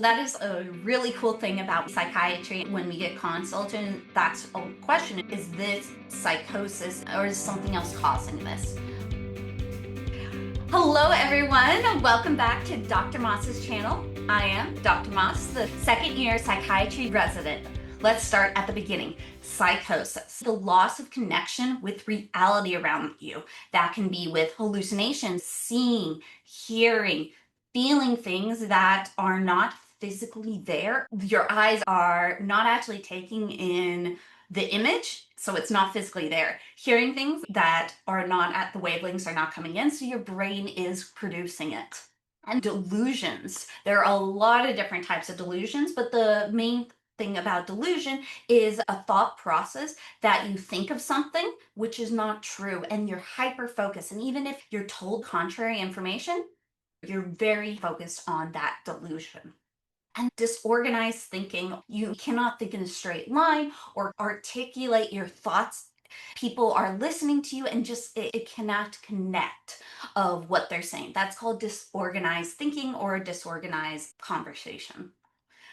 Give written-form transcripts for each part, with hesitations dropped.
That is a really cool thing about psychiatry. When we get consults, and that's a question, is this psychosis or is something else causing this? Hello, everyone. Welcome back to Dr. Moss's channel. I am Dr. Moss, the second year psychiatry resident. Let's start at the beginning. Psychosis, the loss of connection with reality around you. That can be with hallucinations, seeing, hearing, feeling things that are not physically there. Your eyes are not actually taking in the image, so it's not physically there. Hearing things that are not at the wavelengths are not coming in, so your brain is producing it. And delusions. There are a lot of different types of delusions, but the main thing about delusion is a thought process that you think of something which is not true and you're hyper focused. And even if you're told contrary information, you're very focused on that delusion. And disorganized thinking, you cannot think in a straight line or articulate your thoughts. People are listening to you and just it cannot connect of what they're saying. That's called disorganized thinking or a disorganized conversation.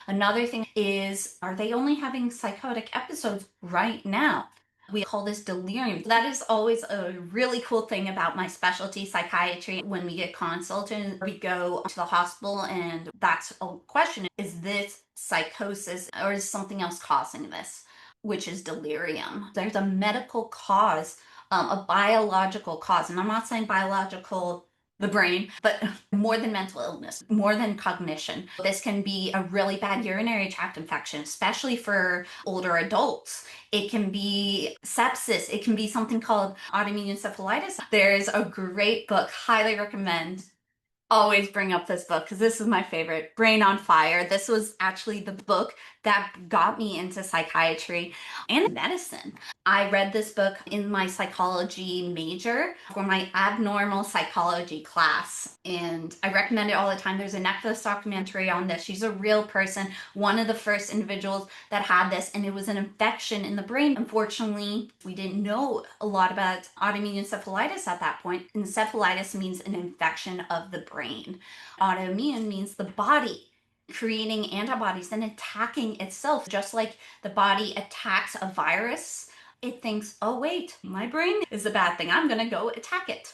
Another thing is, are they only having psychotic episodes right now? We call this delirium. That is always a really cool thing about my specialty, psychiatry. When we get consults and we go to the hospital, and that's a question, is this psychosis or is something else causing this? Which is delirium. There's a medical cause, a biological cause. And I'm not saying biological the brain, but more than mental illness, more than cognition. This can be a really bad urinary tract infection, especially for older adults. It can be sepsis. It can be something called autoimmune encephalitis. There's a great book, highly recommend. Always bring up this book because this is my favorite, Brain on Fire. This was actually the book that got me into psychiatry and medicine. I read this book in my psychology major for my abnormal psychology class, and I recommend it all the time. There's a Netflix documentary on this. She's a real person, one of the first individuals that had this, and it was an infection in the brain. Unfortunately, we didn't know a lot about autoimmune encephalitis at that point. Encephalitis means an infection of the brain. Autoimmune means the body creating antibodies and attacking itself. Just like the body attacks a virus, it thinks, oh wait, my brain is a bad thing, I'm gonna go attack it.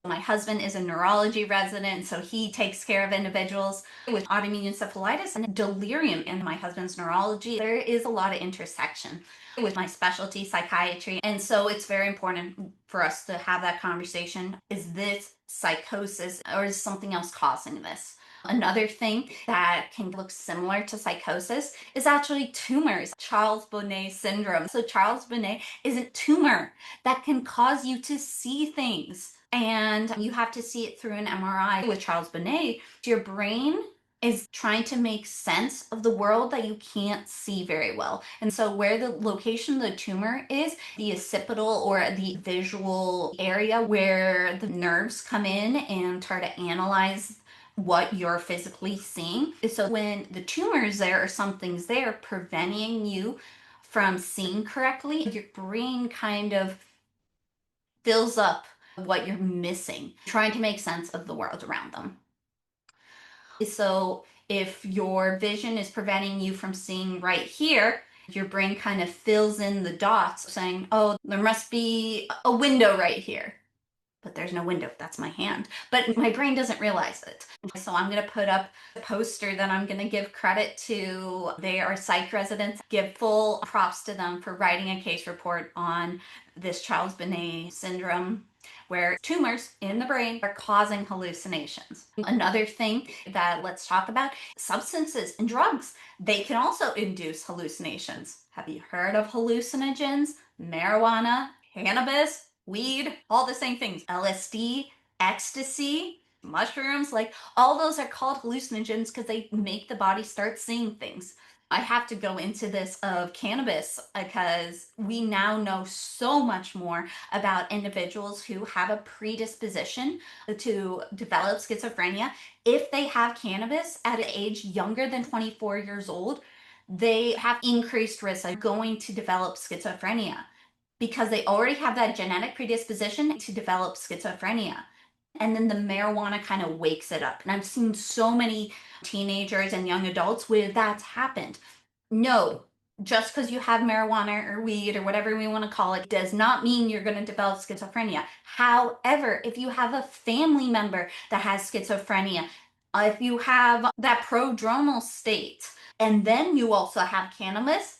My husband is a neurology resident, so he takes care of individuals with autoimmune encephalitis and delirium. In my husband's neurology, there is a lot of intersection with my specialty, psychiatry. And so it's very important for us to have that conversation. Is this psychosis or is something else causing this? Another thing that can look similar to psychosis is actually tumors, Charles Bonnet syndrome. So Charles Bonnet is a tumor that can cause you to see things. And you have to see it through an MRI. With Charles Bonnet, your brain is trying to make sense of the world that you can't see very well. And so where the location of the tumor is, the occipital or the visual area where the nerves come in and try to analyze what you're physically seeing. So when the tumor is there or something's there preventing you from seeing correctly, your brain kind of fills up what you're missing, trying to make sense of the world around them. So if your vision is preventing you from seeing right here, your brain kind of fills in the dots saying, oh, there must be a window right here. But there's no window, that's my hand. But my brain doesn't realize it. So I'm gonna put up a poster that I'm gonna give credit to. They are psych residents. Give full props to them for writing a case report on this Charles Bonnet syndrome, where tumors in the brain are causing hallucinations. Another thing that let's talk about, substances and drugs. They can also induce hallucinations. Have you heard of hallucinogens? Marijuana, cannabis, weed, all the same things. LSD, ecstasy, mushrooms, like all those are called hallucinogens because they make the body start seeing things. I have to go into this of cannabis because we now know so much more about individuals who have a predisposition to develop schizophrenia. If they have cannabis at an age younger than 24 years old, they have increased risk of going to develop schizophrenia because they already have that genetic predisposition to develop schizophrenia. and then the marijuana kind of wakes it up. And I've seen so many teenagers and young adults where that's happened. No, just because you have marijuana or weed or whatever we want to call it does not mean you're going to develop schizophrenia. However, if you have a family member that has schizophrenia, if you have that prodromal state, and then you also have cannabis,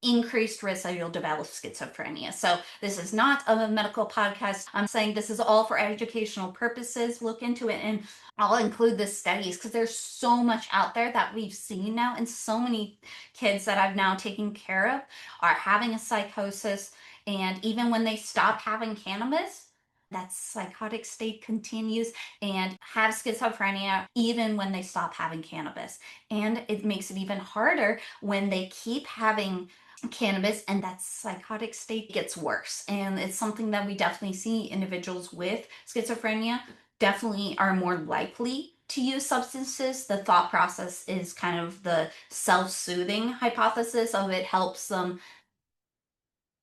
increased risk that you'll develop schizophrenia. So this is not a medical podcast. I'm saying this is all for educational purposes. Look into it, and I'll include the studies because there's so much out there that we've seen now, and so many kids that I've now taken care of are having a psychosis, and even when they stop having cannabis, that psychotic state continues and have schizophrenia even when they stop having cannabis. And it makes it even harder when they keep having cannabis and that psychotic state gets worse. And it's something that we definitely see. Individuals with schizophrenia definitely are more likely to use substances. The thought process is kind of the self-soothing hypothesis of it helps them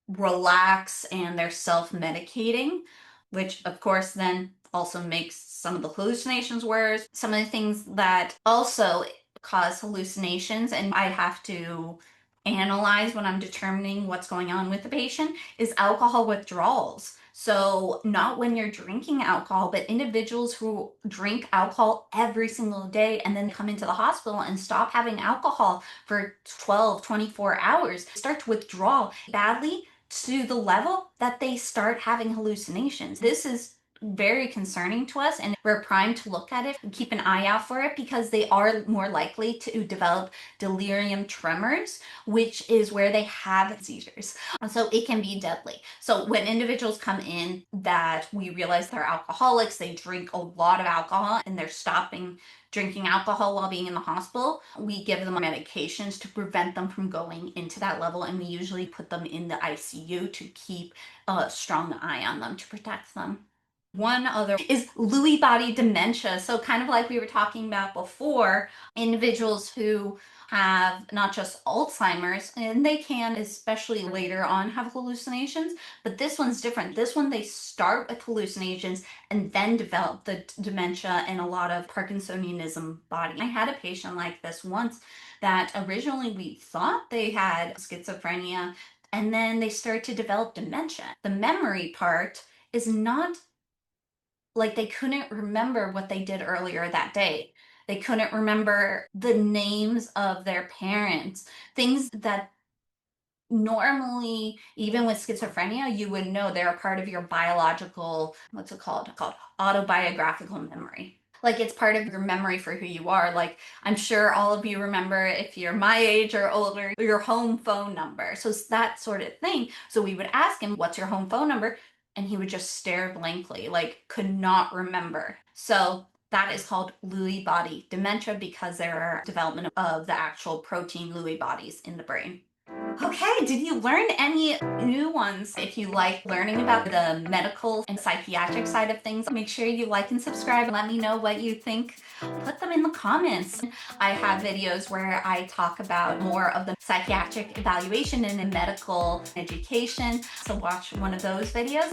relax and they're self-medicating, which of course then also makes some of the hallucinations worse. Some of the things that also cause hallucinations, and I have to analyze when I'm determining what's going on with the patient, is alcohol withdrawals. So not when you're drinking alcohol, but individuals who drink alcohol every single day and then come into the hospital and stop having alcohol for 12, 24 hours, start to withdraw badly to the level that they start having hallucinations. This is very concerning to us, and we're primed to look at it and keep an eye out for it because they are more likely to develop delirium tremors, which is where they have seizures. So it can be deadly. So when individuals come in that we realize they're alcoholics, they drink a lot of alcohol and they're stopping drinking alcohol while being in the hospital, we give them medications to prevent them from going into that level, and we usually put them in the ICU to keep a strong eye on them to protect them. One other is Lewy body dementia. So kind of like we were talking about before, individuals who have not just Alzheimer's, and they can, especially later on, have hallucinations, but this one's different. This one, they start with hallucinations and then develop the dementia and a lot of Parkinsonianism body. I had a patient like this once that originally we thought they had schizophrenia, and then they start to develop dementia. The memory part is not like they couldn't remember what they did earlier that day. They couldn't remember the names of their parents, things that normally, even with schizophrenia, you would know they're a part of your biological, what's it called autobiographical memory. Like it's part of your memory for who you are. Like I'm sure all of you remember, if you're my age or older, your home phone number. So it's that sort of thing. So we would ask him, what's your home phone number? And he would just stare blankly, like could not remember. So that is called Lewy body dementia because there are development of the actual protein Lewy bodies in the brain. Okay, did you learn any new ones? If you like learning about the medical and psychiatric side of things, make sure you like and subscribe and let me know what you think. Put them in the comments. I have videos where I talk about more of the psychiatric evaluation and the medical education. So watch one of those videos.